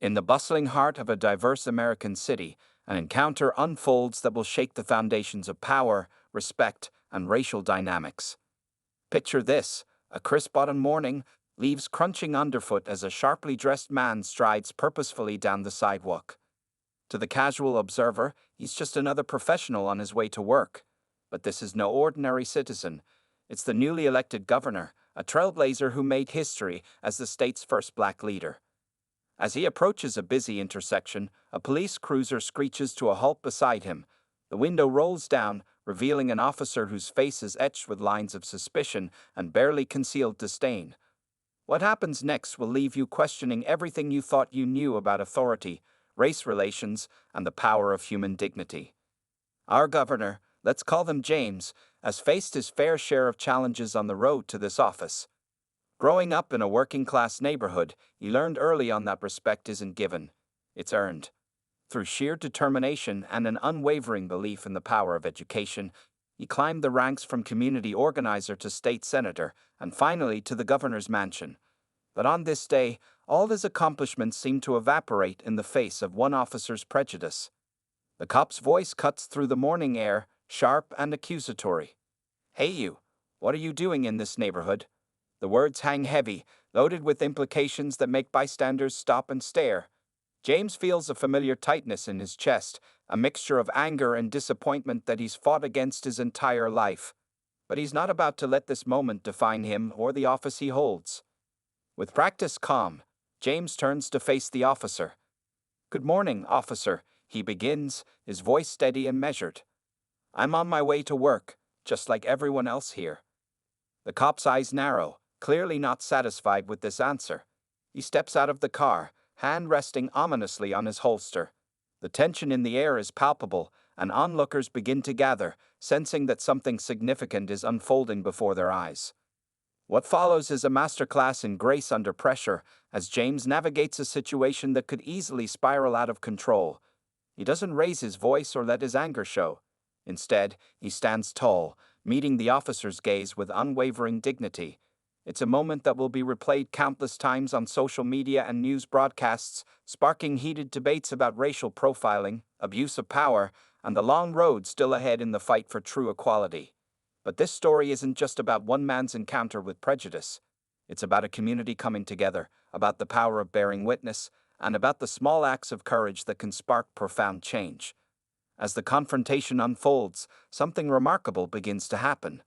In the bustling heart of a diverse American city, an encounter unfolds that will shake the foundations of power, respect, and racial dynamics. Picture this: a crisp autumn morning, leaves crunching underfoot as a sharply dressed man strides purposefully down the sidewalk. To the casual observer, he's just another professional on his way to work. But this is no ordinary citizen. It's the newly elected governor, a trailblazer who made history as the state's first black leader. As he approaches a busy intersection, a police cruiser screeches to a halt beside him. The window rolls down, revealing an officer whose face is etched with lines of suspicion and barely concealed disdain. What happens next will leave you questioning everything you thought you knew about authority, race relations, and the power of human dignity. Our governor, let's call him James, has faced his fair share of challenges on the road to this office. Growing up in a working-class neighborhood, he learned early on that respect isn't given, it's earned. Through sheer determination and an unwavering belief in the power of education, he climbed the ranks from community organizer to state senator, and finally to the governor's mansion. But on this day, all his accomplishments seemed to evaporate in the face of one officer's prejudice. The cop's voice cuts through the morning air, sharp and accusatory. "Hey you, what are you doing in this neighborhood?" The words hang heavy, loaded with implications that make bystanders stop and stare. James feels a familiar tightness in his chest, a mixture of anger and disappointment that he's fought against his entire life. But he's not about to let this moment define him or the office he holds. With practiced calm, James turns to face the officer. "Good morning, officer," he begins, his voice steady and measured. "I'm on my way to work, just like everyone else here." The cop's eyes narrow, clearly not satisfied with this answer. He steps out of the car, hand resting ominously on his holster. The tension in the air is palpable, and onlookers begin to gather, sensing that something significant is unfolding before their eyes. What follows is a masterclass in grace under pressure, as James navigates a situation that could easily spiral out of control. He doesn't raise his voice or let his anger show. Instead, he stands tall, meeting the officer's gaze with unwavering dignity. It's a moment that will be replayed countless times on social media and news broadcasts, sparking heated debates about racial profiling, abuse of power, and the long road still ahead in the fight for true equality. But this story isn't just about one man's encounter with prejudice. It's about a community coming together, about the power of bearing witness, and about the small acts of courage that can spark profound change. As the confrontation unfolds, something remarkable begins to happen.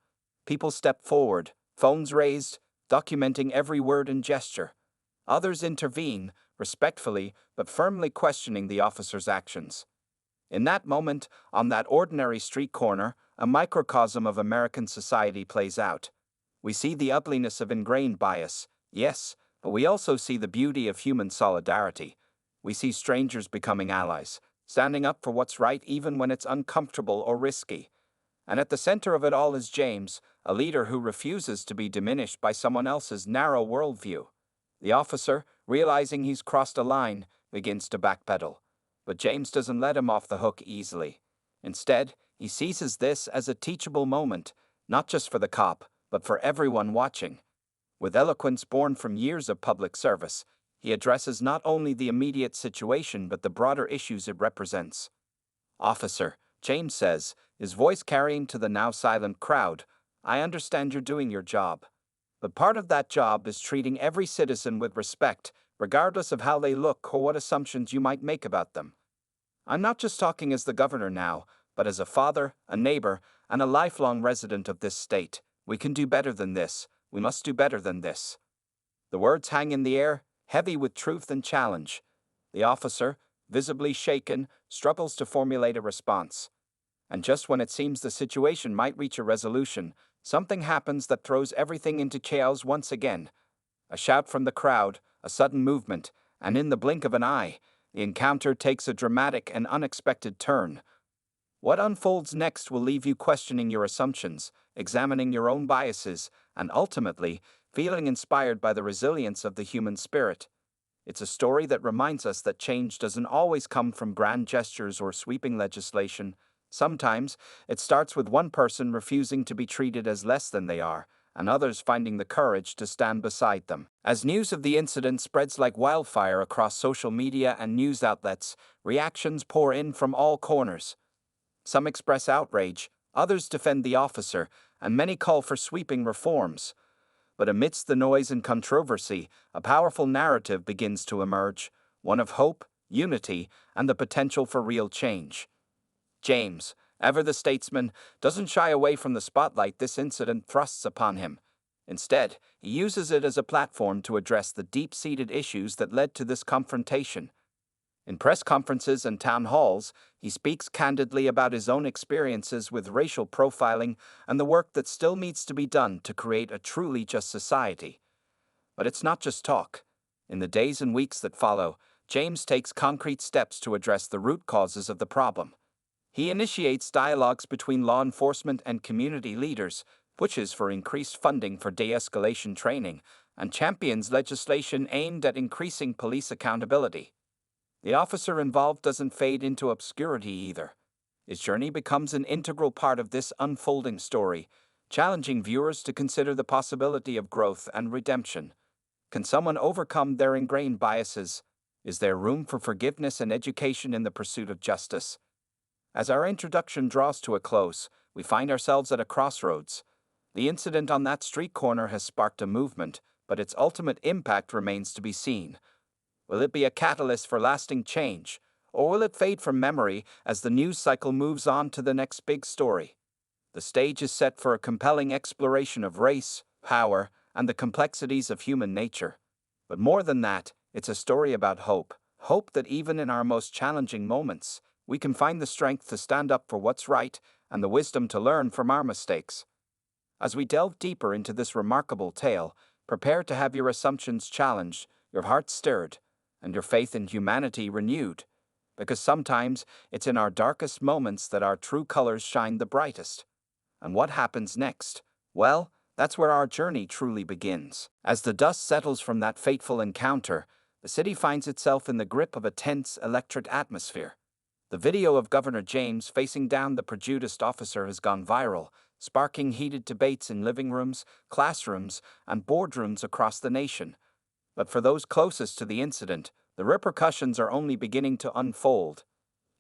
People step forward, phones raised, documenting every word and gesture. Others intervene, respectfully but firmly questioning the officer's actions. In that moment, on that ordinary street corner, a microcosm of American society plays out. We see the ugliness of ingrained bias, yes, but we also see the beauty of human solidarity. We see strangers becoming allies, standing up for what's right even when it's uncomfortable or risky. And at the center of it all is James, a leader who refuses to be diminished by someone else's narrow worldview. The officer, realizing he's crossed a line, begins to backpedal. But James doesn't let him off the hook easily. Instead, he seizes this as a teachable moment, not just for the cop, but for everyone watching. With eloquence born from years of public service, he addresses not only the immediate situation but the broader issues it represents. "Officer," James says, his voice carrying to the now silent crowd, "I understand you're doing your job. But part of that job is treating every citizen with respect, regardless of how they look or what assumptions you might make about them. I'm not just talking as the governor now, but as a father, a neighbor, and a lifelong resident of this state. We can do better than this. We must do better than this." The words hang in the air, heavy with truth and challenge. The officer, visibly shaken, struggles to formulate a response. And just when it seems the situation might reach a resolution, something happens that throws everything into chaos once again. A shout from the crowd, a sudden movement, and in the blink of an eye, the encounter takes a dramatic and unexpected turn. What unfolds next will leave you questioning your assumptions, examining your own biases, and ultimately, feeling inspired by the resilience of the human spirit. It's a story that reminds us that change doesn't always come from grand gestures or sweeping legislation. Sometimes, it starts with one person refusing to be treated as less than they are, and others finding the courage to stand beside them. As news of the incident spreads like wildfire across social media and news outlets, reactions pour in from all corners. Some express outrage, others defend the officer, and many call for sweeping reforms. But amidst the noise and controversy, a powerful narrative begins to emerge, one of hope, unity, and the potential for real change. James, ever the statesman, doesn't shy away from the spotlight this incident thrusts upon him. Instead, he uses it as a platform to address the deep-seated issues that led to this confrontation. In press conferences and town halls, he speaks candidly about his own experiences with racial profiling and the work that still needs to be done to create a truly just society. But it's not just talk. In the days and weeks that follow, James takes concrete steps to address the root causes of the problem. He initiates dialogues between law enforcement and community leaders, pushes for increased funding for de-escalation training, and champions legislation aimed at increasing police accountability. The officer involved doesn't fade into obscurity either. His journey becomes an integral part of this unfolding story, challenging viewers to consider the possibility of growth and redemption. Can someone overcome their ingrained biases? Is there room for forgiveness and education in the pursuit of justice? As our introduction draws to a close, we find ourselves at a crossroads. The incident on that street corner has sparked a movement, but its ultimate impact remains to be seen. Will it be a catalyst for lasting change, or will it fade from memory as the news cycle moves on to the next big story? The stage is set for a compelling exploration of race, power, and the complexities of human nature. But more than that, it's a story about hope. Hope that even in our most challenging moments, we can find the strength to stand up for what's right and the wisdom to learn from our mistakes. As we delve deeper into this remarkable tale, prepare to have your assumptions challenged, your heart stirred, and your faith in humanity renewed, because sometimes it's in our darkest moments that our true colors shine the brightest. And what happens next? Well, that's where our journey truly begins. As the dust settles from that fateful encounter, the city finds itself in the grip of a tense, electric atmosphere. The video of Governor James facing down the prejudiced officer has gone viral, sparking heated debates in living rooms, classrooms, and boardrooms across the nation. But for those closest to the incident, the repercussions are only beginning to unfold.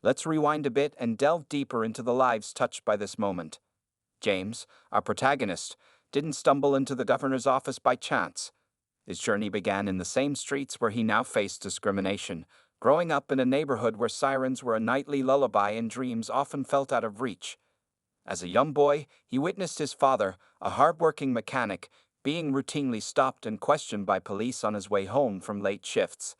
Let's rewind a bit and delve deeper into the lives touched by this moment. James, our protagonist, didn't stumble into the governor's office by chance. His journey began in the same streets where he now faced discrimination, growing up in a neighborhood where sirens were a nightly lullaby and dreams often felt out of reach. As a young boy, he witnessed his father, a hard-working mechanic, being routinely stopped and questioned by police on his way home from late shifts.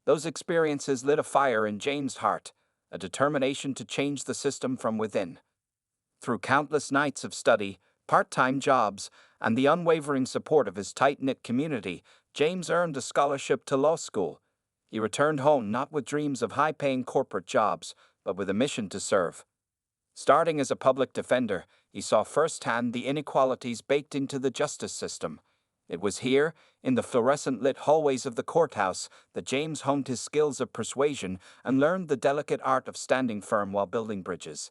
Those experiences lit a fire in James' heart, a determination to change the system from within. Through countless nights of study, part-time jobs, and the unwavering support of his tight-knit community, James earned a scholarship to law school. He returned home not with dreams of high-paying corporate jobs, but with a mission to serve. Starting as a public defender, he saw firsthand the inequalities baked into the justice system. It was here, in the fluorescent-lit hallways of the courthouse, that James honed his skills of persuasion and learned the delicate art of standing firm while building bridges.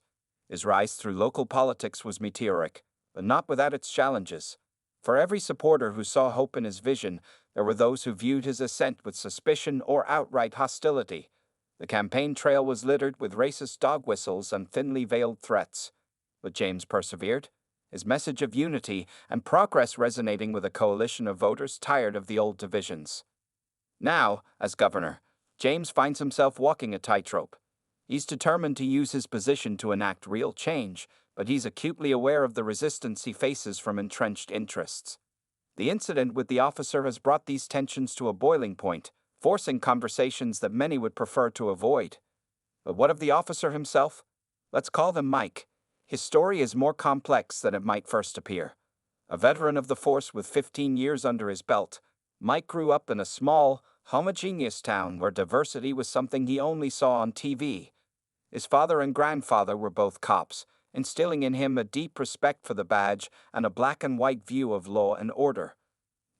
His rise through local politics was meteoric, but not without its challenges. For every supporter who saw hope in his vision, there were those who viewed his ascent with suspicion or outright hostility. The campaign trail was littered with racist dog whistles and thinly veiled threats. But James persevered, his message of unity and progress resonating with a coalition of voters tired of the old divisions. Now, as governor, James finds himself walking a tightrope. He's determined to use his position to enact real change, but he's acutely aware of the resistance he faces from entrenched interests. The incident with the officer has brought these tensions to a boiling point, forcing conversations that many would prefer to avoid. But what of the officer himself? Let's call him Mike. His story is more complex than it might first appear. A veteran of the force with 15 years under his belt, Mike grew up in a small, homogeneous town where diversity was something he only saw on TV. His father and grandfather were both cops, instilling in him a deep respect for the badge and a black and white view of law and order.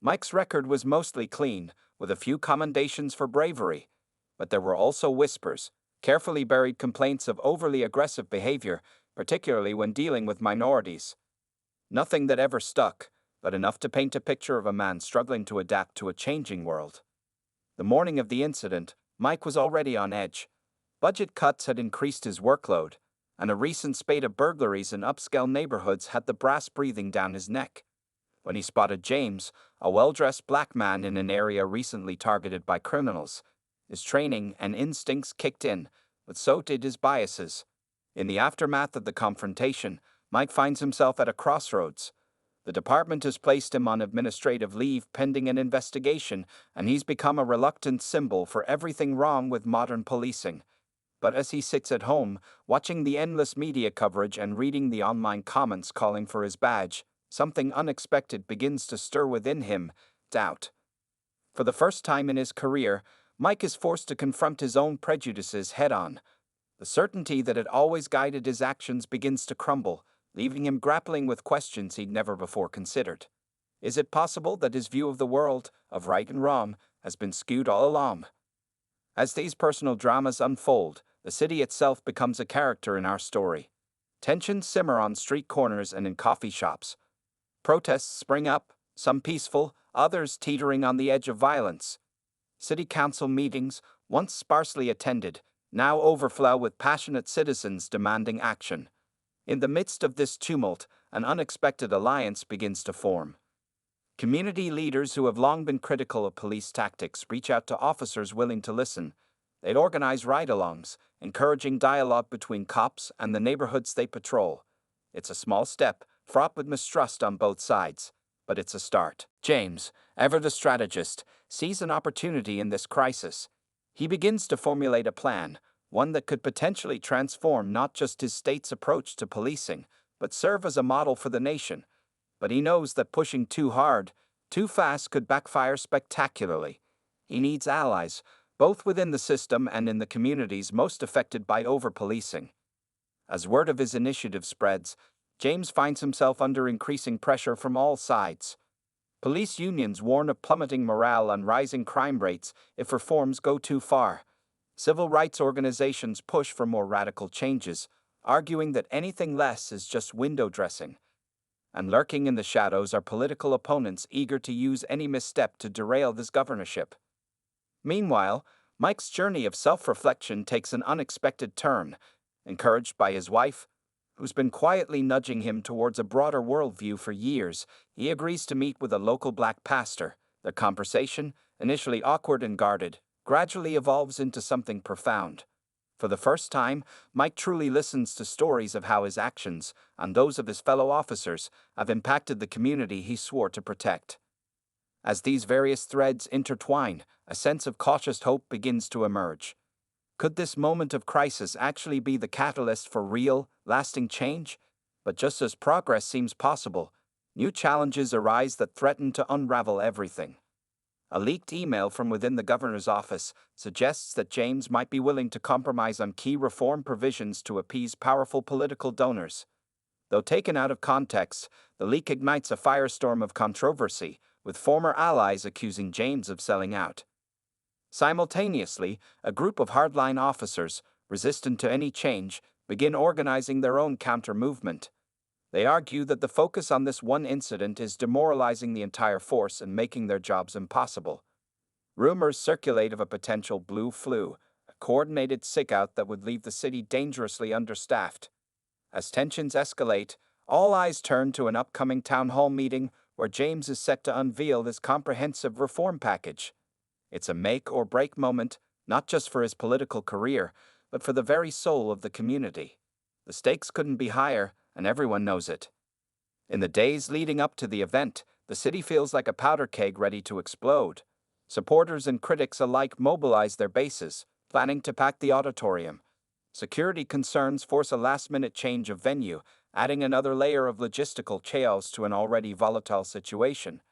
Mike's record was mostly clean, with a few commendations for bravery, but there were also whispers, carefully buried complaints of overly aggressive behavior, particularly when dealing with minorities. Nothing that ever stuck, but enough to paint a picture of a man struggling to adapt to a changing world. The morning of the incident, Mike was already on edge. Budget cuts had increased his workload, and a recent spate of burglaries in upscale neighborhoods had the brass breathing down his neck. When he spotted James, a well-dressed black man in an area recently targeted by criminals, his training and instincts kicked in, but so did his biases. In the aftermath of the confrontation, Mike finds himself at a crossroads. The department has placed him on administrative leave pending an investigation, and he's become a reluctant symbol for everything wrong with modern policing. But as he sits at home, watching the endless media coverage and reading the online comments calling for his badge, something unexpected begins to stir within him: doubt. For the first time in his career, Mike is forced to confront his own prejudices head-on. The certainty that had always guided his actions begins to crumble, leaving him grappling with questions he'd never before considered. Is it possible that his view of the world, of right and wrong, has been skewed all along? As these personal dramas unfold, the city itself becomes a character in our story. Tensions simmer on street corners and in coffee shops. Protests spring up, some peaceful, others teetering on the edge of violence. City council meetings, once sparsely attended, now overflow with passionate citizens demanding action. In the midst of this tumult, an unexpected alliance begins to form. Community leaders who have long been critical of police tactics reach out to officers willing to listen. They'd organize ride-alongs, encouraging dialogue between cops and the neighborhoods they patrol. It's a small step, fraught with mistrust on both sides, but it's a start. James, ever the strategist, sees an opportunity in this crisis. He begins to formulate a plan, one that could potentially transform not just his state's approach to policing, but serve as a model for the nation. But he knows that pushing too hard, too fast could backfire spectacularly. He needs allies, both within the system and in the communities most affected by over-policing. As word of his initiative spreads, James finds himself under increasing pressure from all sides. Police unions warn of plummeting morale and rising crime rates if reforms go too far. Civil rights organizations push for more radical changes, arguing that anything less is just window dressing. And lurking in the shadows are political opponents eager to use any misstep to derail this governorship. Meanwhile, Mike's journey of self-reflection takes an unexpected turn. Encouraged by his wife, who's been quietly nudging him towards a broader worldview for years, he agrees to meet with a local black pastor. Their conversation, initially awkward and guarded, gradually evolves into something profound. For the first time, Mike truly listens to stories of how his actions, and those of his fellow officers, have impacted the community he swore to protect. As these various threads intertwine, a sense of cautious hope begins to emerge. Could this moment of crisis actually be the catalyst for real, lasting change? But just as progress seems possible, new challenges arise that threaten to unravel everything. A leaked email from within the governor's office suggests that James might be willing to compromise on key reform provisions to appease powerful political donors. Though taken out of context, the leak ignites a firestorm of controversy, with former allies accusing James of selling out. Simultaneously, a group of hardline officers, resistant to any change, begin organizing their own counter-movement. They argue that the focus on this one incident is demoralizing the entire force and making their jobs impossible. Rumors circulate of a potential blue flu, a coordinated sick-out that would leave the city dangerously understaffed. As tensions escalate, all eyes turn to an upcoming town hall meeting where James is set to unveil his comprehensive reform package. It's a make-or-break moment, not just for his political career, but for the very soul of the community. The stakes couldn't be higher, and everyone knows it. In the days leading up to the event, the city feels like a powder keg ready to explode. Supporters and critics alike mobilize their bases, planning to pack the auditorium. Security concerns force a last-minute change of venue, adding another layer of logistical chaos to an already volatile situation.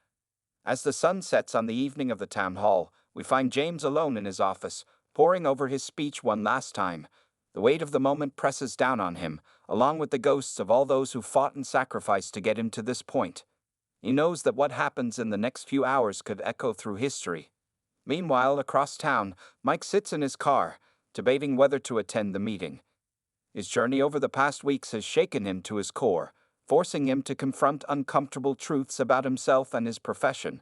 As the sun sets on the evening of the town hall, we find James alone in his office, poring over his speech one last time. The weight of the moment presses down on him, along with the ghosts of all those who fought and sacrificed to get him to this point. He knows that what happens in the next few hours could echo through history. Meanwhile, across town, Mike sits in his car, debating whether to attend the meeting. His journey over the past weeks has shaken him to his core, forcing him to confront uncomfortable truths about himself and his profession.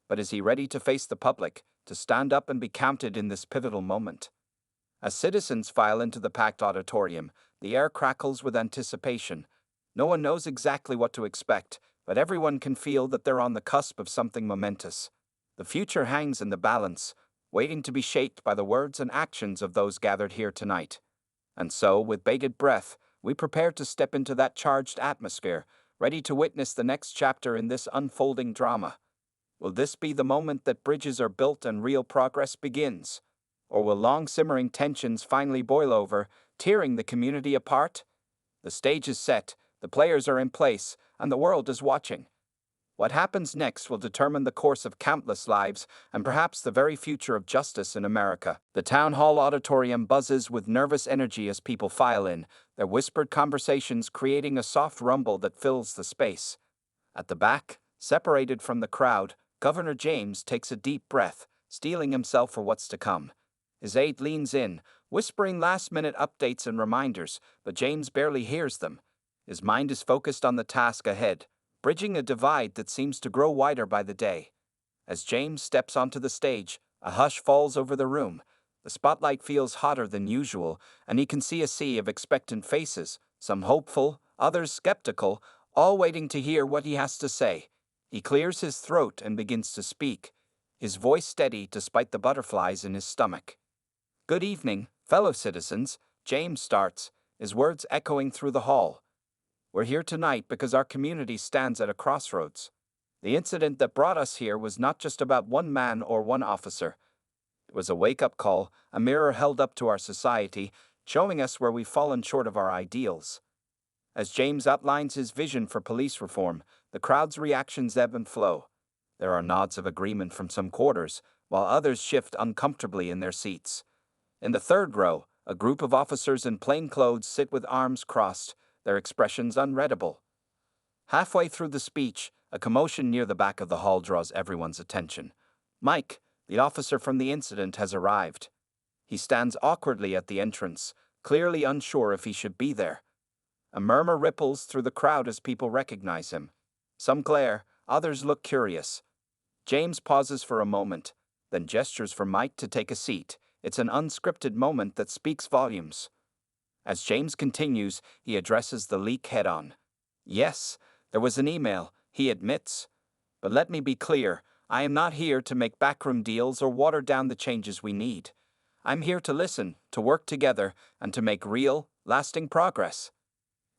But is he ready to face the public, to stand up and be counted in this pivotal moment? As citizens file into the packed auditorium, the air crackles with anticipation. No one knows exactly what to expect, but everyone can feel that they're on the cusp of something momentous. The future hangs in the balance, waiting to be shaped by the words and actions of those gathered here tonight. And so, with bated breath, we prepare to step into that charged atmosphere, ready to witness the next chapter in this unfolding drama. Will this be the moment that bridges are built and real progress begins? Or will long-simmering tensions finally boil over, tearing the community apart? The stage is set, the players are in place, and the world is watching. What happens next will determine the course of countless lives and perhaps the very future of justice in America. The town hall auditorium buzzes with nervous energy as people file in, their whispered conversations creating a soft rumble that fills the space. At the back, separated from the crowd, Governor James takes a deep breath, steeling himself for what's to come. His aide leans in, whispering last-minute updates and reminders, but James barely hears them. His mind is focused on the task ahead, bridging a divide that seems to grow wider by the day. As James steps onto the stage, a hush falls over the room. The spotlight feels hotter than usual, and he can see a sea of expectant faces, some hopeful, others skeptical, all waiting to hear what he has to say. He clears his throat and begins to speak, his voice steady despite the butterflies in his stomach. "Good evening, fellow citizens," James starts, his words echoing through the hall. "We're here tonight because our community stands at a crossroads. The incident that brought us here was not just about one man or one officer. It was a wake-up call, a mirror held up to our society, showing us where we've fallen short of our ideals." As James outlines his vision for police reform, the crowd's reactions ebb and flow. There are nods of agreement from some quarters, while others shift uncomfortably in their seats. In the third row, a group of officers in plain clothes sit with arms crossed, their expressions unreadable. Halfway through the speech, a commotion near the back of the hall draws everyone's attention. Mike, the officer from the incident, has arrived. He stands awkwardly at the entrance, clearly unsure if he should be there. A murmur ripples through the crowd as people recognize him. Some glare, others look curious. James pauses for a moment, then gestures for Mike to take a seat. It's an unscripted moment that speaks volumes. As James continues, he addresses the leak head-on. "Yes, there was an email," he admits. "But let me be clear, I am not here to make backroom deals or water down the changes we need. I'm here to listen, to work together, and to make real, lasting progress."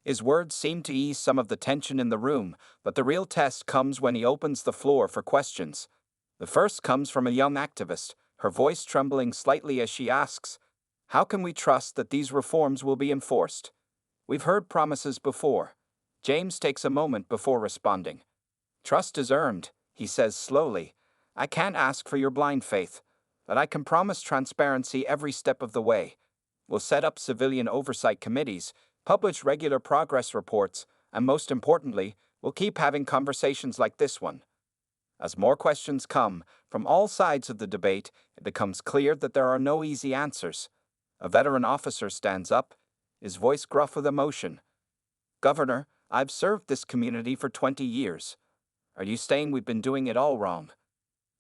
His words seem to ease some of the tension in the room, but the real test comes when he opens the floor for questions. The first comes from a young activist, her voice trembling slightly as she asks, "How can we trust that these reforms will be enforced? We've heard promises before." James takes a moment before responding. "Trust is earned," he says slowly. "I can't ask for your blind faith, but I can promise transparency every step of the way. We'll set up civilian oversight committees, publish regular progress reports, and most importantly, we'll keep having conversations like this one." As more questions come from all sides of the debate, it becomes clear that there are no easy answers. A veteran officer stands up, his voice gruff with emotion. "Governor, I've served this community for 20 years. Are you saying we've been doing it all wrong?"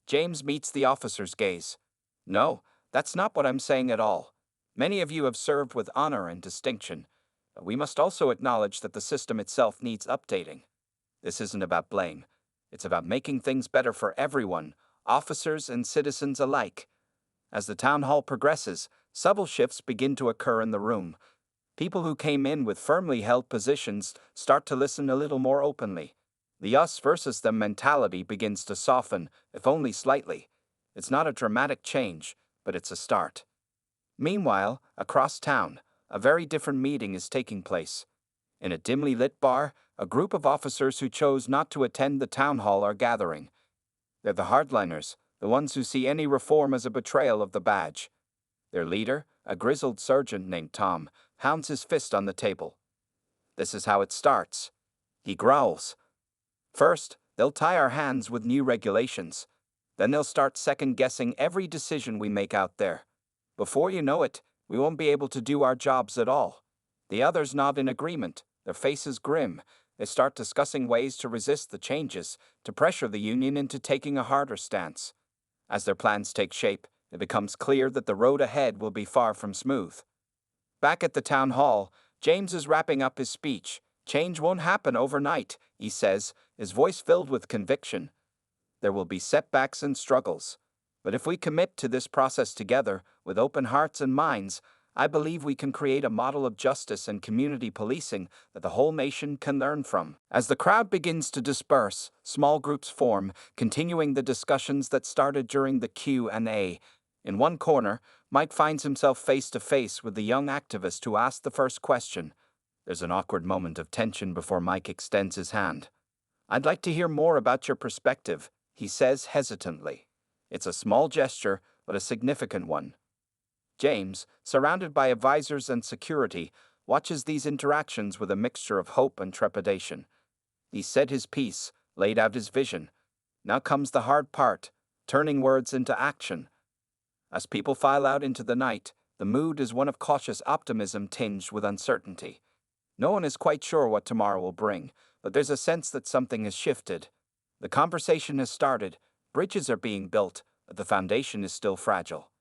James meets the officer's gaze. "No, that's not what I'm saying at all. Many of you have served with honor and distinction, but we must also acknowledge that the system itself needs updating. This isn't about blame. It's about making things better for everyone, officers and citizens alike." As the town hall progresses, subtle shifts begin to occur in the room. People who came in with firmly held positions start to listen a little more openly. The us versus them mentality begins to soften, if only slightly. It's not a dramatic change, but it's a start. Meanwhile, across town, a very different meeting is taking place. In a dimly lit bar, a group of officers who chose not to attend the town hall are gathering. They're the hardliners, the ones who see any reform as a betrayal of the badge. Their leader, a grizzled sergeant named Tom, pounds his fist on the table. "This is how it starts," he growls. "First, they'll tie our hands with new regulations. Then they'll start second-guessing every decision we make out there. Before you know it, we won't be able to do our jobs at all." The others nod in agreement, their faces grim. They start discussing ways to resist the changes, to pressure the union into taking a harder stance. As their plans take shape, it becomes clear that the road ahead will be far from smooth. Back at the town hall, James is wrapping up his speech. Change won't happen overnight, he says, his voice filled with conviction. There will be setbacks and struggles. But if we commit to this process together, with open hearts and minds, I believe we can create a model of justice and community policing that the whole nation can learn from. As the crowd begins to disperse, small groups form, continuing the discussions that started during the Q&A. In one corner, Mike finds himself face to face with the young activist who asked the first question. There's an awkward moment of tension before Mike extends his hand. "I'd like to hear more about your perspective," he says hesitantly. It's a small gesture, but a significant one. James, surrounded by advisors and security, watches these interactions with a mixture of hope and trepidation. He said his piece, laid out his vision. Now comes the hard part, turning words into action. As people file out into the night, the mood is one of cautious optimism tinged with uncertainty. No one is quite sure what tomorrow will bring, but there's a sense that something has shifted. The conversation has started, bridges are being built, but the foundation is still fragile.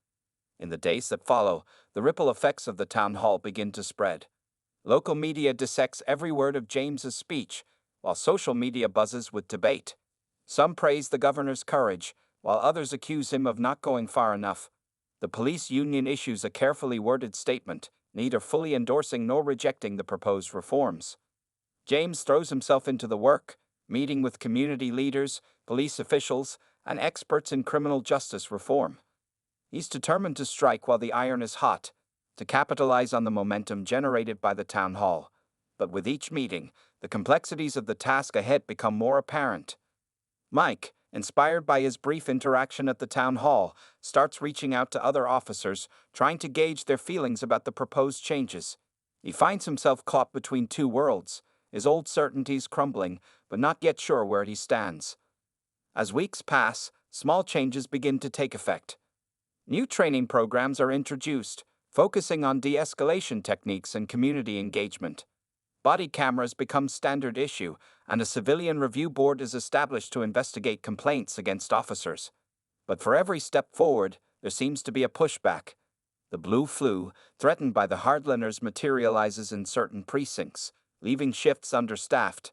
In the days that follow, the ripple effects of the town hall begin to spread. Local media dissects every word of James's speech, while social media buzzes with debate. Some praise the governor's courage, while others accuse him of not going far enough. The police union issues a carefully worded statement, neither fully endorsing nor rejecting the proposed reforms. James throws himself into the work, meeting with community leaders, police officials, and experts in criminal justice reform. He's determined to strike while the iron is hot, to capitalize on the momentum generated by the town hall. But with each meeting, the complexities of the task ahead become more apparent. Mike, inspired by his brief interaction at the town hall, starts reaching out to other officers, trying to gauge their feelings about the proposed changes. He finds himself caught between two worlds, his old certainties crumbling, but not yet sure where he stands. As weeks pass, small changes begin to take effect. New training programs are introduced, focusing on de-escalation techniques and community engagement. Body cameras become standard issue, and a civilian review board is established to investigate complaints against officers. But for every step forward, there seems to be a pushback. The blue flu, threatened by the hardliners, materializes in certain precincts, leaving shifts understaffed.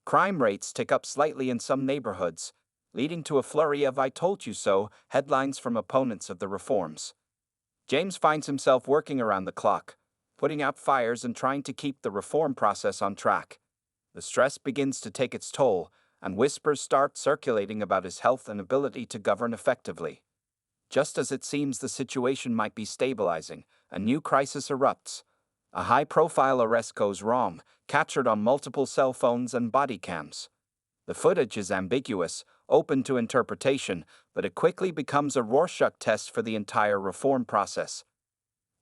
Crime rates tick up slightly in some neighborhoods, leading to a flurry of "I told you so" headlines from opponents of the reforms. James finds himself working around the clock, putting out fires and trying to keep the reform process on track. The stress begins to take its toll, and whispers start circulating about his health and ability to govern effectively. Just as it seems the situation might be stabilizing, a new crisis erupts. A high-profile arrest goes wrong, captured on multiple cell phones and body cams. The footage is ambiguous, open to interpretation, but it quickly becomes a Rorschach test for the entire reform process.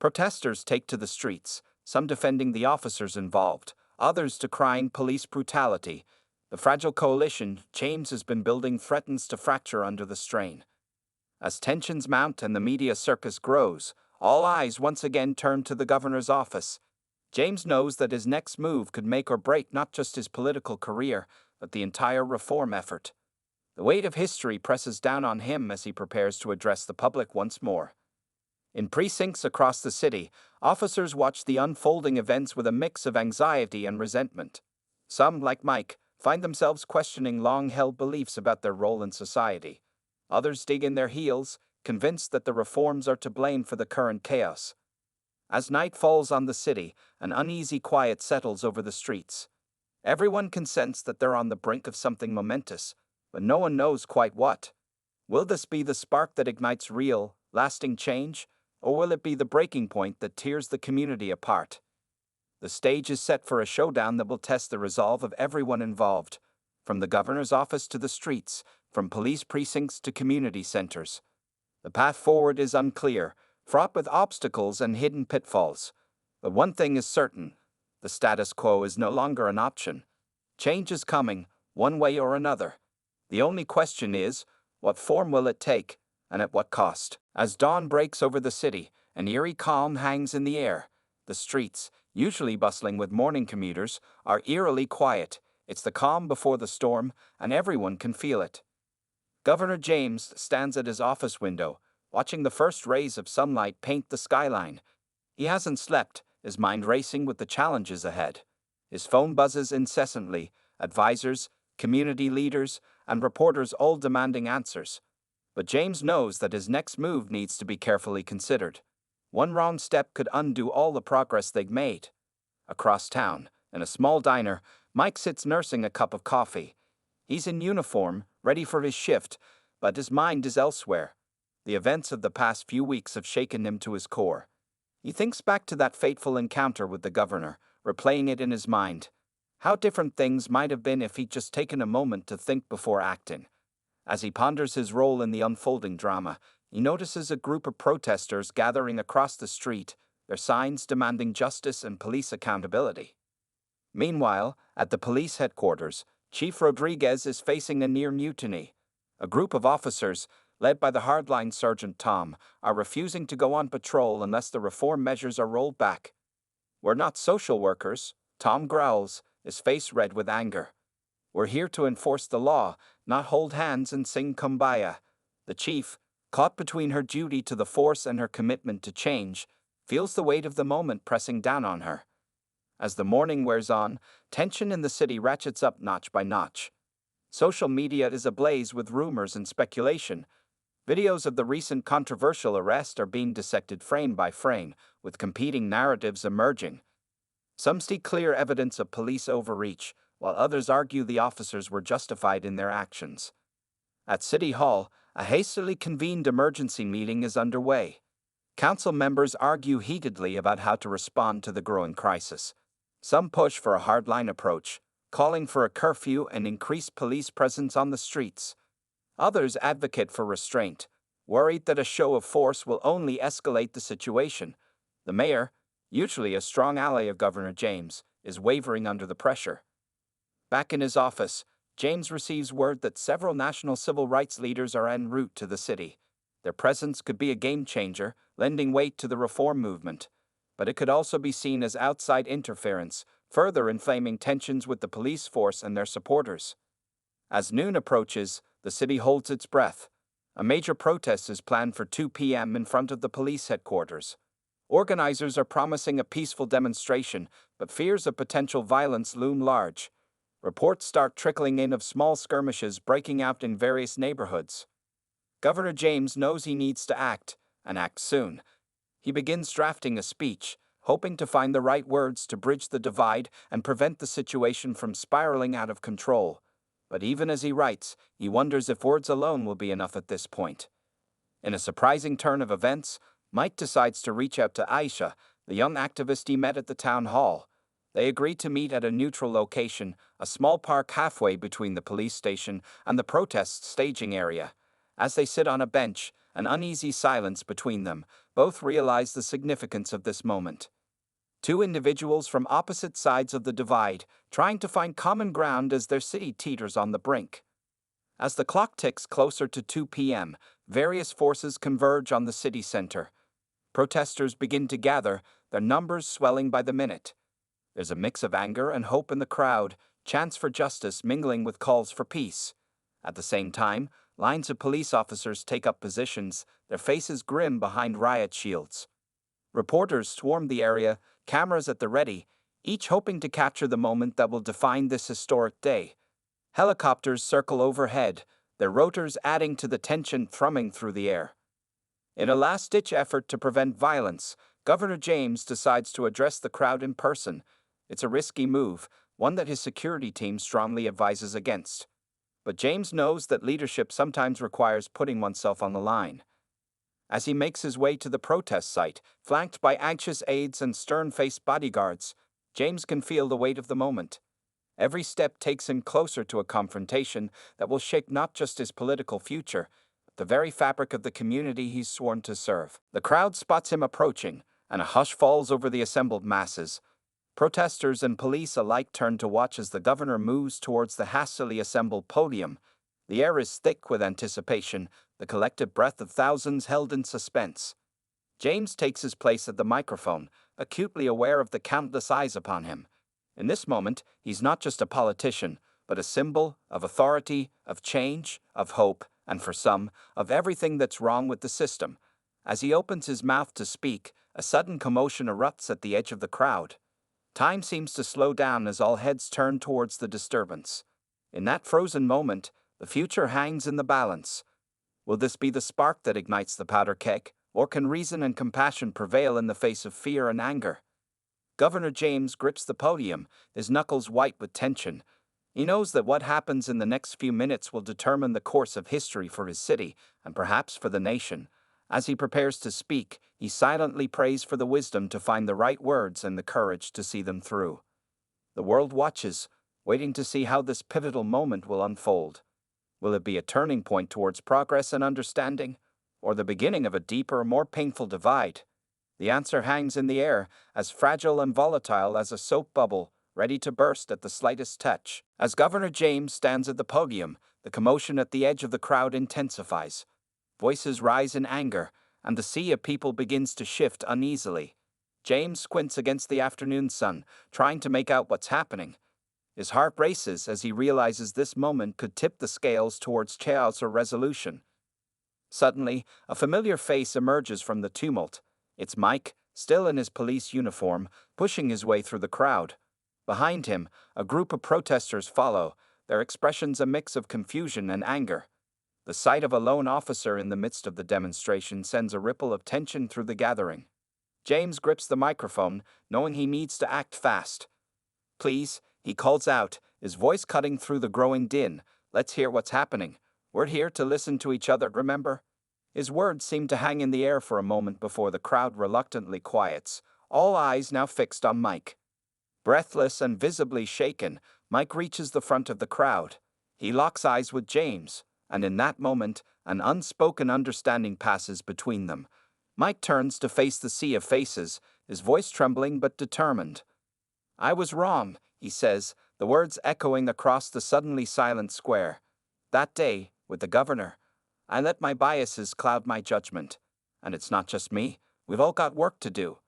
Protesters take to the streets, some defending the officers involved, others decrying police brutality. The fragile coalition James has been building threatens to fracture under the strain. As tensions mount and the media circus grows, all eyes once again turn to the governor's office. James knows that his next move could make or break not just his political career, but the entire reform effort. The weight of history presses down on him as he prepares to address the public once more. In precincts across the city, officers watch the unfolding events with a mix of anxiety and resentment. Some, like Mike, find themselves questioning long-held beliefs about their role in society. Others dig in their heels, convinced that the reforms are to blame for the current chaos. As night falls on the city, an uneasy quiet settles over the streets. Everyone can sense that they're on the brink of something momentous, but no one knows quite what. Will this be the spark that ignites real, lasting change, or will it be the breaking point that tears the community apart? The stage is set for a showdown that will test the resolve of everyone involved, from the governor's office to the streets, from police precincts to community centers. The path forward is unclear, fraught with obstacles and hidden pitfalls. But one thing is certain: the status quo is no longer an option. Change is coming, one way or another. The only question is, what form will it take, and at what cost? As dawn breaks over the city, an eerie calm hangs in the air. The streets, usually bustling with morning commuters, are eerily quiet, It's the calm before the storm, and everyone can feel it. Governor James stands at his office window, watching the first rays of sunlight paint the skyline. He hasn't slept, his mind racing with the challenges ahead. His phone buzzes incessantly, advisors, community leaders, and reporters all demanding answers. But James knows that his next move needs to be carefully considered. One wrong step could undo all the progress they've made. Across town, in a small diner, Mike sits nursing a cup of coffee. He's in uniform, ready for his shift, but his mind is elsewhere. The events of the past few weeks have shaken him to his core. He thinks back to that fateful encounter with the governor, replaying it in his mind. How different things might have been if he'd just taken a moment to think before acting. As he ponders his role in the unfolding drama, he notices a group of protesters gathering across the street, their signs demanding justice and police accountability. Meanwhile, at the police headquarters, Chief Rodriguez is facing a near mutiny. A group of officers, led by the hardline Sergeant Tom, are refusing to go on patrol unless the reform measures are rolled back. "We're not social workers," Tom growls, his face red with anger. "We're here to enforce the law, not hold hands and sing Kumbaya." The chief, caught between her duty to the force and her commitment to change, feels the weight of the moment pressing down on her. As the morning wears on, tension in the city ratchets up notch by notch. Social media is ablaze with rumors and speculation. Videos of the recent controversial arrest are being dissected frame by frame, with competing narratives emerging. Some see clear evidence of police overreach, while others argue the officers were justified in their actions. At City Hall, a hastily convened emergency meeting is underway. Council members argue heatedly about how to respond to the growing crisis. Some push for a hardline approach, calling for a curfew and increased police presence on the streets. Others advocate for restraint, worried that a show of force will only escalate the situation. The mayor, usually a strong ally of Governor James, is wavering under the pressure. Back in his office, James receives word that several national civil rights leaders are en route to the city. Their presence could be a game changer, lending weight to the reform movement. But it could also be seen as outside interference, further inflaming tensions with the police force and their supporters. As noon approaches, the city holds its breath. A major protest is planned for 2 p.m. in front of the police headquarters. Organizers are promising a peaceful demonstration, but fears of potential violence loom large. Reports start trickling in of small skirmishes breaking out in various neighborhoods. Governor James knows he needs to act, and act soon. He begins drafting a speech, hoping to find the right words to bridge the divide and prevent the situation from spiraling out of control. But even as he writes, he wonders if words alone will be enough at this point. In a surprising turn of events, Mike decides to reach out to Aisha, the young activist he met at the town hall. They agree to meet at a neutral location, a small park halfway between the police station and the protest staging area. As they sit on a bench, an uneasy silence between them, both realize the significance of this moment. Two individuals from opposite sides of the divide, trying to find common ground as their city teeters on the brink. As the clock ticks closer to 2 p.m., various forces converge on the city center. Protesters begin to gather, their numbers swelling by the minute. There's a mix of anger and hope in the crowd, chants for justice mingling with calls for peace. At the same time, lines of police officers take up positions, their faces grim behind riot shields. Reporters swarm the area, cameras at the ready, each hoping to capture the moment that will define this historic day. Helicopters circle overhead, their rotors adding to the tension thrumming through the air. In a last-ditch effort to prevent violence, Governor James decides to address the crowd in person. It's a risky move, one that his security team strongly advises against. But James knows that leadership sometimes requires putting oneself on the line. As he makes his way to the protest site, flanked by anxious aides and stern-faced bodyguards, James can feel the weight of the moment. Every step takes him closer to a confrontation that will shake not just his political future, but the very fabric of the community he's sworn to serve. The crowd spots him approaching, and a hush falls over the assembled masses. Protesters and police alike turn to watch as the governor moves towards the hastily assembled podium. The air is thick with anticipation, the collective breath of thousands held in suspense. James takes his place at the microphone, acutely aware of the countless eyes upon him. In this moment, he's not just a politician, but a symbol of authority, of change, of hope, and for some, of everything that's wrong with the system. As he opens his mouth to speak, a sudden commotion erupts at the edge of the crowd. Time seems to slow down as all heads turn towards the disturbance. In that frozen moment, the future hangs in the balance. Will this be the spark that ignites the powder keg, or can reason and compassion prevail in the face of fear and anger? Governor James grips the podium, his knuckles white with tension. He knows that what happens in the next few minutes will determine the course of history for his city, and perhaps for the nation. As he prepares to speak, he silently prays for the wisdom to find the right words and the courage to see them through. The world watches, waiting to see how this pivotal moment will unfold. Will it be a turning point towards progress and understanding, or the beginning of a deeper, more painful divide? The answer hangs in the air, as fragile and volatile as a soap bubble, ready to burst at the slightest touch. As Governor James stands at the podium, the commotion at the edge of the crowd intensifies. Voices rise in anger, and the sea of people begins to shift uneasily. James squints against the afternoon sun, trying to make out what's happening. His heart races as he realizes this moment could tip the scales towards chaos or resolution. Suddenly, a familiar face emerges from the tumult. It's Mike, still in his police uniform, pushing his way through the crowd. Behind him, a group of protesters follow, their expressions a mix of confusion and anger. The sight of a lone officer in the midst of the demonstration sends a ripple of tension through the gathering. James grips the microphone, knowing he needs to act fast. "Please," he calls out, his voice cutting through the growing din, "let's hear what's happening. We're here to listen to each other, remember?" His words seem to hang in the air for a moment before the crowd reluctantly quiets, all eyes now fixed on Mike. Breathless and visibly shaken, Mike reaches the front of the crowd. He locks eyes with James, and in that moment, an unspoken understanding passes between them. Mike turns to face the sea of faces, his voice trembling but determined. "I was wrong," he says, the words echoing across the suddenly silent square. "That day, with the governor, I let my biases cloud my judgment. And it's not just me, we've all got work to do."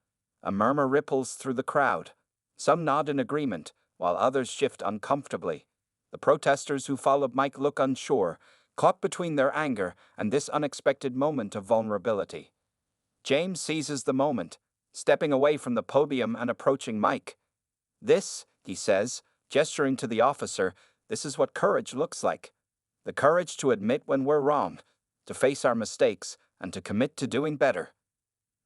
A murmur ripples through the crowd. Some nod in agreement, while others shift uncomfortably. The protesters who followed Mike look unsure, caught between their anger and this unexpected moment of vulnerability. James seizes the moment, stepping away from the podium and approaching Mike. "This," he says, gesturing to the officer, "this is what courage looks like. The courage to admit when we're wrong, to face our mistakes, and to commit to doing better."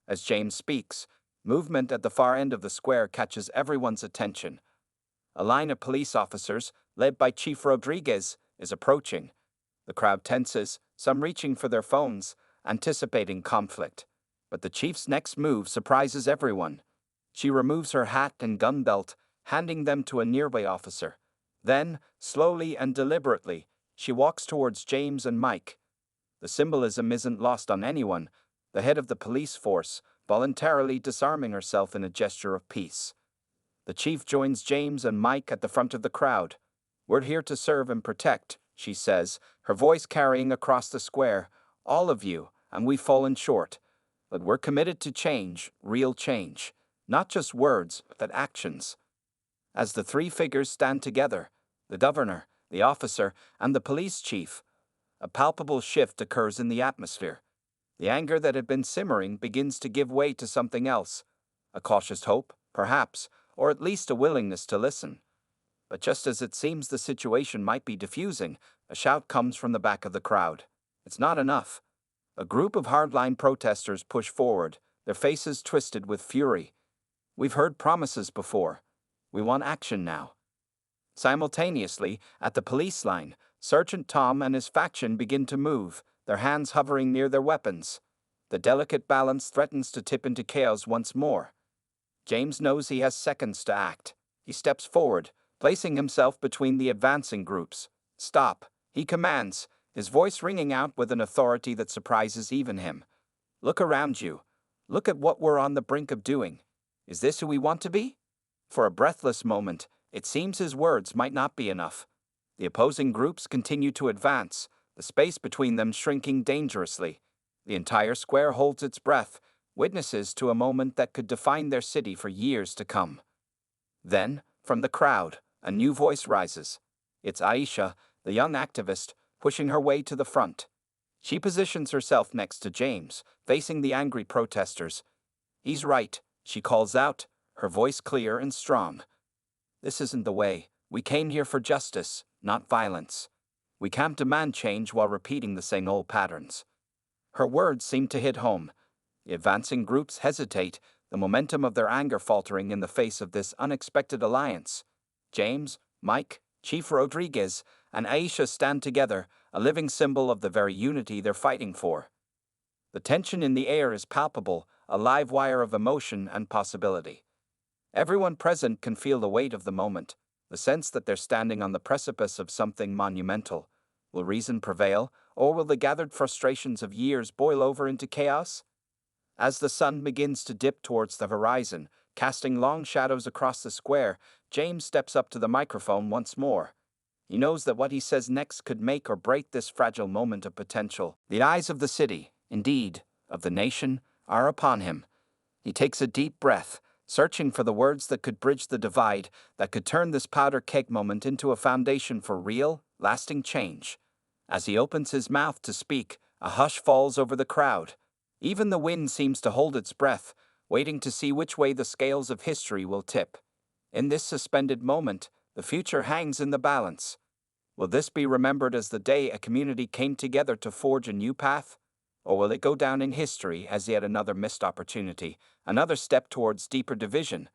As James speaks, movement at the far end of the square catches everyone's attention. A line of police officers, led by Chief Rodriguez, is approaching. The crowd tenses, some reaching for their phones, anticipating conflict. But the chief's next move surprises everyone. She removes her hat and gun belt, handing them to a nearby officer. Then, slowly and deliberately, she walks towards James and Mike. The symbolism isn't lost on anyone, the head of the police force, voluntarily disarming herself in a gesture of peace. The chief joins James and Mike at the front of the crowd. "We're here to serve and protect," she says, her voice carrying across the square. "All of you, and we've fallen short. But we're committed to change, real change. Not just words, but actions." As the three figures stand together, the governor, the officer, and the police chief, a palpable shift occurs in the atmosphere. The anger that had been simmering begins to give way to something else. A cautious hope, perhaps, or at least a willingness to listen. But just as it seems the situation might be diffusing, a shout comes from the back of the crowd. It's not enough. A group of hardline protesters push forward, their faces twisted with fury. "We've heard promises before. We want action now." Simultaneously, at the police line, Sergeant Tom and his faction begin to move, their hands hovering near their weapons. The delicate balance threatens to tip into chaos once more. James knows he has seconds to act. He steps forward, placing himself between the advancing groups. "Stop," he commands, his voice ringing out with an authority that surprises even him. "Look around you. Look at what we're on the brink of doing. Is this who we want to be?" For a breathless moment, it seems his words might not be enough. The opposing groups continue to advance, the space between them shrinking dangerously. The entire square holds its breath, witnesses to a moment that could define their city for years to come. Then, From the crowd, a new voice rises. It's Aisha, the young activist, pushing her way to the front. She positions herself next to James, facing the angry protesters. "He's right," she calls out, her voice clear and strong. "This isn't the way. We came here for justice, not violence. We can't demand change while repeating the same old patterns." Her words seem to hit home. The advancing groups hesitate, the momentum of their anger faltering in the face of this unexpected alliance. James, Mike, Chief Rodriguez, and Aisha stand together, a living symbol of the very unity they're fighting for. The tension in the air is palpable, a live wire of emotion and possibility. Everyone present can feel the weight of the moment, the sense that they're standing on the precipice of something monumental. Will reason prevail, or will the gathered frustrations of years boil over into chaos? As the sun begins to dip towards the horizon, casting long shadows across the square, James steps up to the microphone once more. He knows that what he says next could make or break this fragile moment of potential. The eyes of the city, indeed, of the nation, are upon him. He takes a deep breath, searching for the words that could bridge the divide, that could turn this powder keg moment into a foundation for real, lasting change. As he opens his mouth to speak, a hush falls over the crowd. Even the wind seems to hold its breath, waiting to see which way the scales of history will tip. In this suspended moment, the future hangs in the balance. Will this be remembered as the day a community came together to forge a new path? Or will it go down in history as yet another missed opportunity, another step towards deeper division?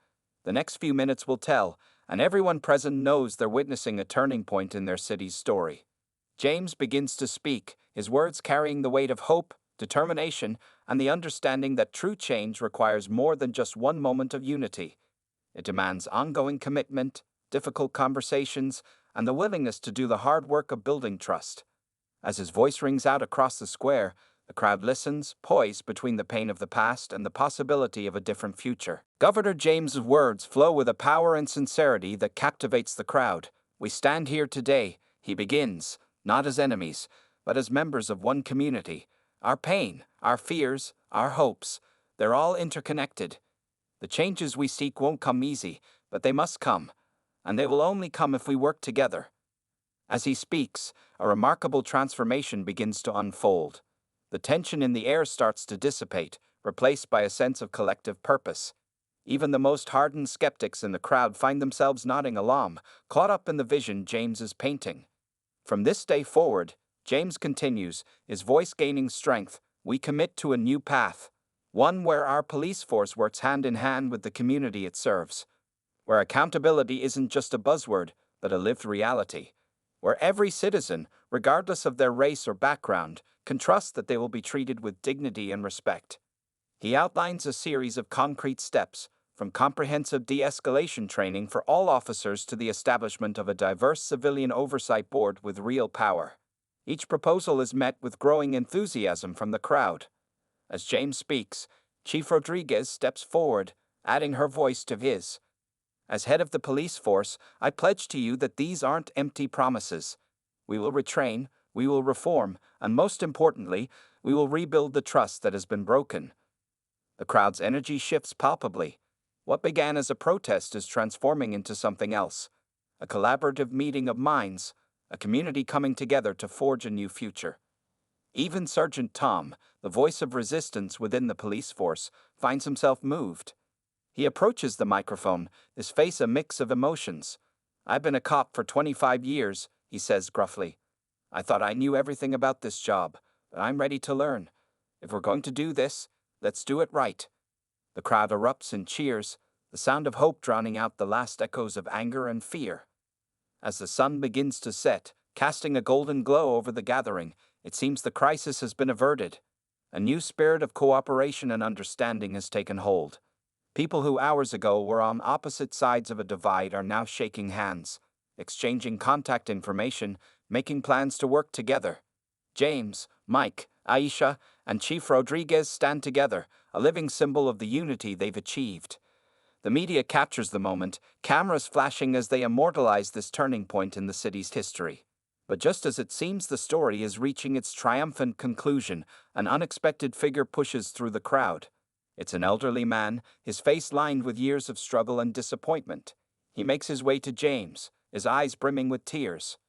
The next few minutes will tell, and everyone present knows they're witnessing a turning point in their city's story. James begins to speak, his words carrying the weight of hope, determination, and the understanding that true change requires more than just one moment of unity. It demands ongoing commitment, difficult conversations, and the willingness to do the hard work of building trust. As his voice rings out across the square, the crowd listens, poised between the pain of the past and the possibility of a different future. Governor James's words flow with a power and sincerity that captivates the crowd. "We stand here today," he begins, "not as enemies, but as members of one community. Our pain, our fears, our hopes, they're all interconnected. The changes we seek won't come easy, but they must come, and they will only come if we work together." As he speaks, a remarkable transformation begins to unfold. The tension in the air starts to dissipate, replaced by a sense of collective purpose. Even the most hardened skeptics in the crowd find themselves nodding along, caught up in the vision James is painting. From this day forward, James continues, his voice gaining strength, "We commit to a new path, one where our police force works hand in hand with the community it serves, where accountability isn't just a buzzword, but a lived reality, where every citizen, regardless of their race or background, can trust that they will be treated with dignity and respect." He outlines a series of concrete steps, from comprehensive de-escalation training for all officers to the establishment of a diverse civilian oversight board with real power. Each proposal is met with growing enthusiasm from the crowd. As James speaks, Chief Rodriguez steps forward, adding her voice to his. "As head of the police force, I pledge to you that these aren't empty promises. We will retrain, we will reform, and most importantly, we will rebuild the trust that has been broken." The crowd's energy shifts palpably. What began as a protest is transforming into something else. A collaborative meeting of minds, a community coming together to forge a new future. Even Sergeant Tom, the voice of resistance within the police force, finds himself moved. He approaches the microphone, his face a mix of emotions. "I've been a cop for 25 years, he says gruffly. "I thought I knew everything about this job, but I'm ready to learn. If we're going to do this, let's do it right." The crowd erupts in cheers, the sound of hope drowning out the last echoes of anger and fear. As the sun begins to set, casting a golden glow over the gathering, it seems the crisis has been averted. A new spirit of cooperation and understanding has taken hold. People who hours ago were on opposite sides of a divide are now shaking hands, exchanging contact information, making plans to work together. James, Mike, Aisha, and Chief Rodriguez stand together, a living symbol of the unity they've achieved. The media captures the moment, cameras flashing as they immortalize this turning point in the city's history. But just as it seems the story is reaching its triumphant conclusion, an unexpected figure pushes through the crowd. It's an elderly man, his face lined with years of struggle and disappointment. He makes his way to James, his eyes brimming with tears.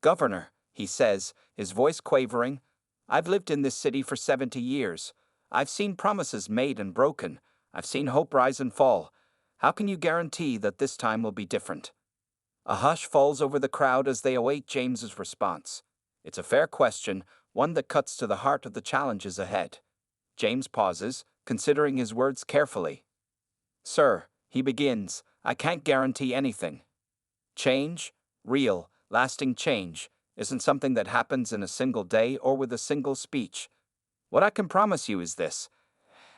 "Governor," he says, his voice quavering, "I've lived in this city for 70 years. I've seen promises made and broken. I've seen hope rise and fall. How can you guarantee that this time will be different?" A hush falls over the crowd as they await James's response. It's a fair question, one that cuts to the heart of the challenges ahead. James pauses, considering his words carefully. "Sir," he begins, "I can't guarantee anything. Change, real, lasting change, isn't something that happens in a single day or with a single speech. What I can promise you is this.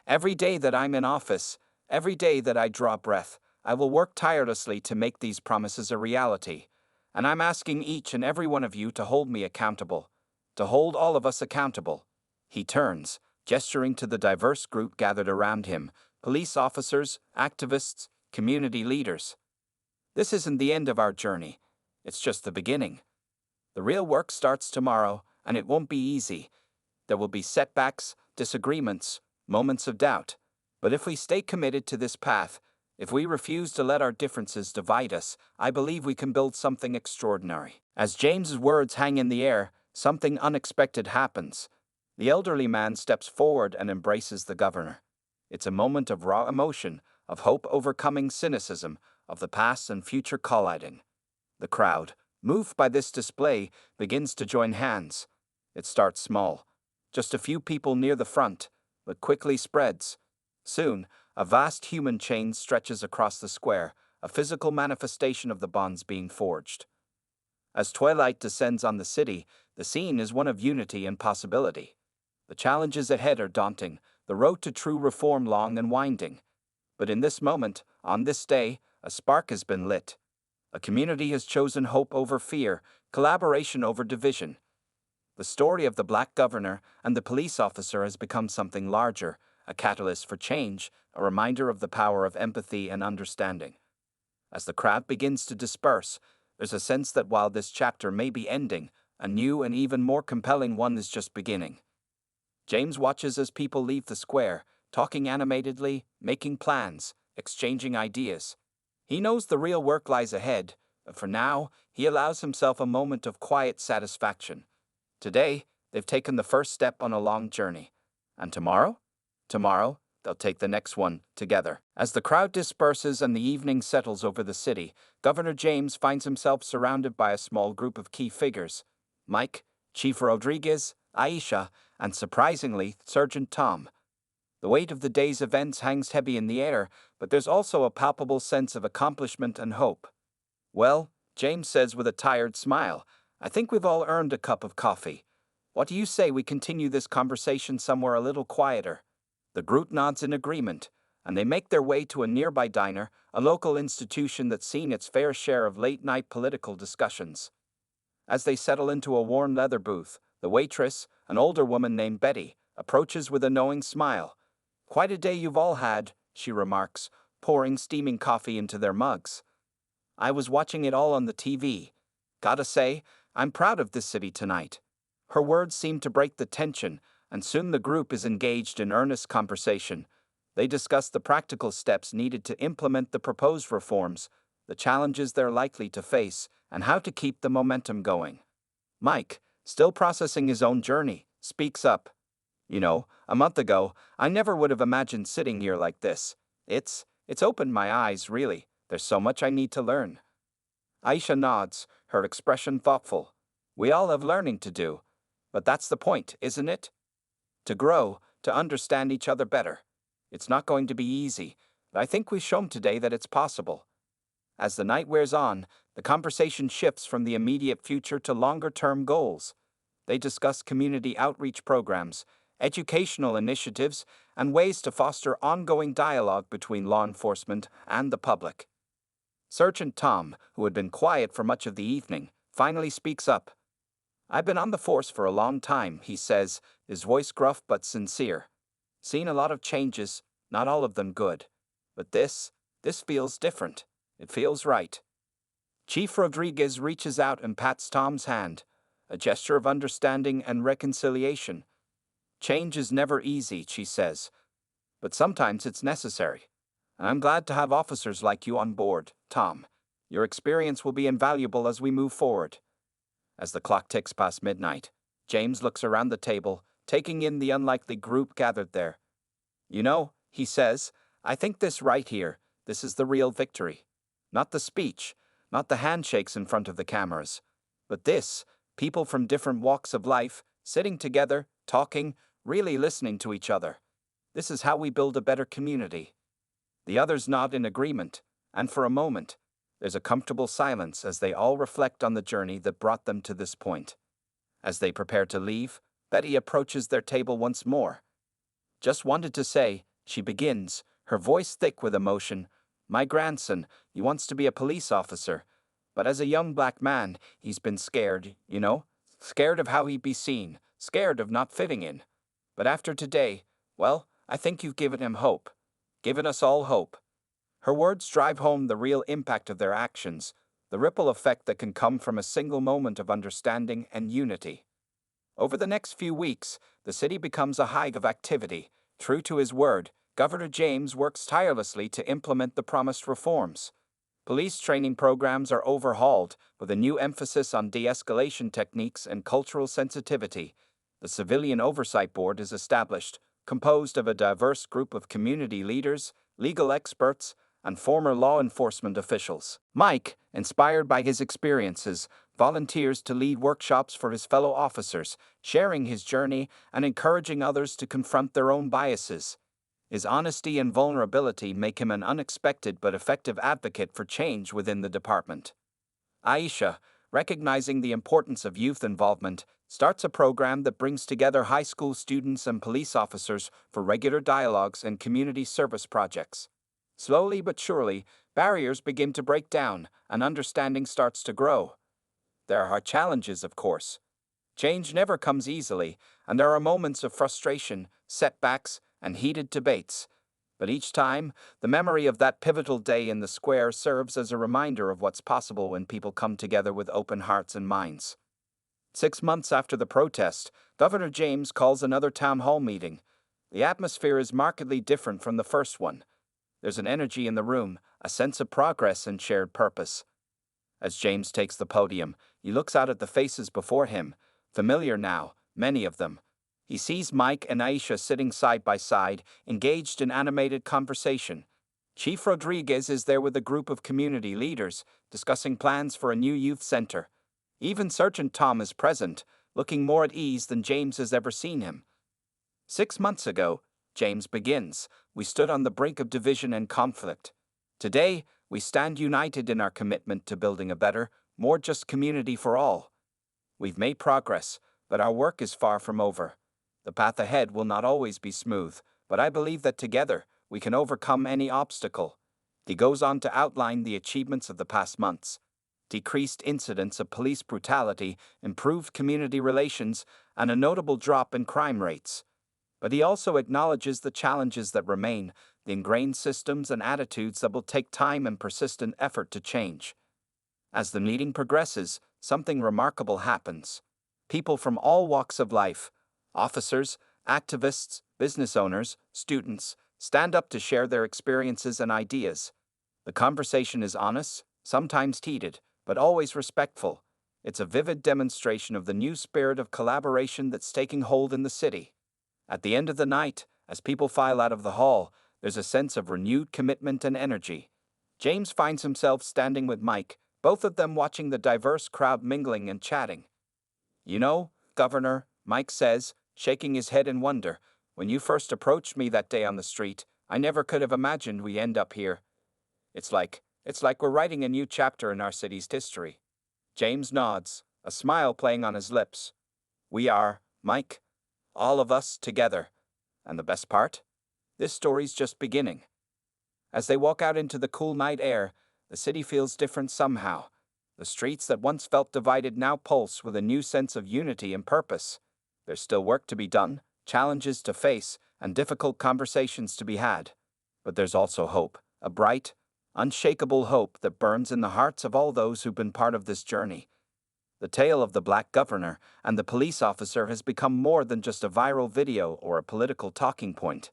Every day that I'm in office, every day that I draw breath, I will work tirelessly to make these promises a reality. And I'm asking each and every one of you to hold me accountable, to hold all of us accountable." He turns, gesturing to the diverse group gathered around him, police officers, activists, community leaders. "This isn't the end of our journey. It's just the beginning. The real work starts tomorrow, and it won't be easy. There will be setbacks, disagreements, moments of doubt. But if we stay committed to this path, if we refuse to let our differences divide us, I believe we can build something extraordinary." As James's words hang in the air, something unexpected happens. The elderly man steps forward and embraces the governor. It's a moment of raw emotion, of hope overcoming cynicism, of the past and future colliding. The crowd, moved by this display, begins to join hands. It starts small, just a few people near the front, but quickly spreads. Soon, a vast human chain stretches across the square, a physical manifestation of the bonds being forged. As twilight descends on the city, the scene is one of unity and possibility. The challenges ahead are daunting, the road to true reform long and winding. But in this moment, on this day, a spark has been lit. A community has chosen hope over fear, collaboration over division. The story of the black governor and the police officer has become something larger, a catalyst for change, a reminder of the power of empathy and understanding. As the crowd begins to disperse, there's a sense that while this chapter may be ending, a new and even more compelling one is just beginning. James watches as people leave the square, talking animatedly, making plans, exchanging ideas. He knows the real work lies ahead, but for now, he allows himself a moment of quiet satisfaction. Today, they've taken the first step on a long journey. And tomorrow? Tomorrow, they'll take the next one together. As the crowd disperses and the evening settles over the city, Governor James finds himself surrounded by a small group of key figures: Mike, Chief Rodriguez, Aisha, and surprisingly, Sergeant Tom. The weight of the day's events hangs heavy in the air, but there's also a palpable sense of accomplishment and hope. "Well," James says with a tired smile, "I think we've all earned a cup of coffee. What do you say we continue this conversation somewhere a little quieter?" The group nods in agreement, and they make their way to a nearby diner, a local institution that's seen its fair share of late-night political discussions. As they settle into a worn leather booth, the waitress, an older woman named Betty, approaches with a knowing smile. "Quite a day you've all had," she remarks, pouring steaming coffee into their mugs. "I was watching it all on the TV. Gotta say, I'm proud of this city tonight." Her words seem to break the tension, and soon the group is engaged in earnest conversation. They discuss the practical steps needed to implement the proposed reforms, the challenges they're likely to face, and how to keep the momentum going. Mike, still processing his own journey, speaks up. "You know, a month ago, I never would have imagined sitting here like this. It's opened my eyes, really. There's so much I need to learn." Aisha nods, her expression thoughtful. "We all have learning to do. But that's the point, isn't it? To grow, to understand each other better. It's not going to be easy, but I think we've shown today that it's possible." As the night wears on, the conversation shifts from the immediate future to longer-term goals. They discuss community outreach programs, educational initiatives, and ways to foster ongoing dialogue between law enforcement and the public. Sergeant Tom, who had been quiet for much of the evening, finally speaks up. "I've been on the force for a long time," he says, his voice gruff but sincere. "Seen a lot of changes, not all of them good. But this feels different. It feels right." Chief Rodriguez reaches out and pats Tom's hand, a gesture of understanding and reconciliation. "Change is never easy," she says, "but sometimes it's necessary. And I'm glad to have officers like you on board, Tom. Your experience will be invaluable as we move forward. As the clock ticks past midnight, James looks around the table, taking in the unlikely group gathered there. You know, he says, I think this right here, this is the real victory. Not the speech, not the handshakes in front of the cameras, but this, people from different walks of life, sitting together, talking, really listening to each other. This is how we build a better community. The others nod in agreement, and for a moment, there's a comfortable silence as they all reflect on the journey that brought them to this point. As they prepare to leave, Betty approaches their table once more. Just wanted to say, she begins, her voice thick with emotion, my grandson, he wants to be a police officer. But as a young black man, he's been scared, scared of how he'd be seen, scared of not fitting in. But after today, well, I think you've given him hope. Given us all hope. Her words drive home the real impact of their actions, the ripple effect that can come from a single moment of understanding and unity. Over the next few weeks, the city becomes a hive of activity. True to his word, Governor James works tirelessly to implement the promised reforms. Police training programs are overhauled with a new emphasis on de-escalation techniques and cultural sensitivity. The Civilian Oversight Board is established, composed of a diverse group of community leaders, legal experts, and former law enforcement officials. Mike, inspired by his experiences, volunteers to lead workshops for his fellow officers, sharing his journey and encouraging others to confront their own biases. His honesty and vulnerability make him an unexpected but effective advocate for change within the department. Aisha, recognizing the importance of youth involvement, starts a program that brings together high school students and police officers for regular dialogues and community service projects. Slowly but surely, barriers begin to break down and understanding starts to grow. There are challenges, of course. Change never comes easily, and there are moments of frustration, setbacks, and heated debates. But each time, the memory of that pivotal day in the square serves as a reminder of what's possible when people come together with open hearts and minds. 6 months after the protest, Governor James calls another town hall meeting. The atmosphere is markedly different from the first one. There's an energy in the room, a sense of progress and shared purpose. As James takes the podium, he looks out at the faces before him, familiar now, many of them. He sees Mike and Aisha sitting side by side, engaged in animated conversation. Chief Rodriguez is there with a group of community leaders, discussing plans for a new youth center. Even Sergeant Tom is present, looking more at ease than James has ever seen him. 6 months ago, James begins, we stood on the brink of division and conflict. Today, we stand united in our commitment to building a better, more just community for all. We've made progress, but our work is far from over. The path ahead will not always be smooth, but I believe that together, we can overcome any obstacle. He goes on to outline the achievements of the past months. Decreased incidents of police brutality, improved community relations, and a notable drop in crime rates. But he also acknowledges the challenges that remain, the ingrained systems and attitudes that will take time and persistent effort to change. As the meeting progresses, something remarkable happens. People from all walks of life, officers, activists, business owners, students, stand up to share their experiences and ideas. The conversation is honest, sometimes heated, but always respectful. It's a vivid demonstration of the new spirit of collaboration that's taking hold in the city. At the end of the night, as people file out of the hall, there's a sense of renewed commitment and energy. James finds himself standing with Mike, both of them watching the diverse crowd mingling and chatting. You know, Governor, Mike says, shaking his head in wonder, when you first approached me that day on the street, I never could have imagined we'd end up here. It's like we're writing a new chapter in our city's history. James nods, a smile playing on his lips. We are, Mike, all of us together. And the best part? This story's just beginning. As they walk out into the cool night air, the city feels different somehow. The streets that once felt divided now pulse with a new sense of unity and purpose. There's still work to be done, challenges to face, and difficult conversations to be had. But there's also hope, a bright, unshakable hope that burns in the hearts of all those who've been part of this journey. The tale of the black governor and the police officer has become more than just a viral video or a political talking point.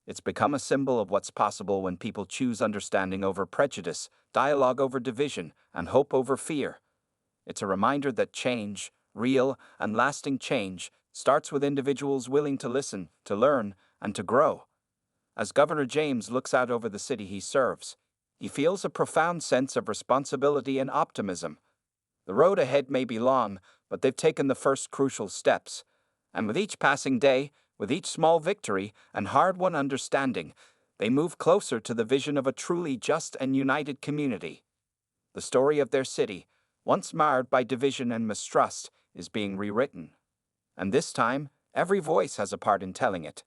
It's become a symbol of what's possible when people choose understanding over prejudice, dialogue over division, and hope over fear. It's a reminder that change, real and lasting change, starts with individuals willing to listen, to learn, and to grow. As Governor James looks out over the city he serves, he feels a profound sense of responsibility and optimism. The road ahead may be long, but they've taken the first crucial steps. And with each passing day, with each small victory and hard-won understanding, they move closer to the vision of a truly just and united community. The story of their city, once marred by division and mistrust, is being rewritten. And this time, every voice has a part in telling it.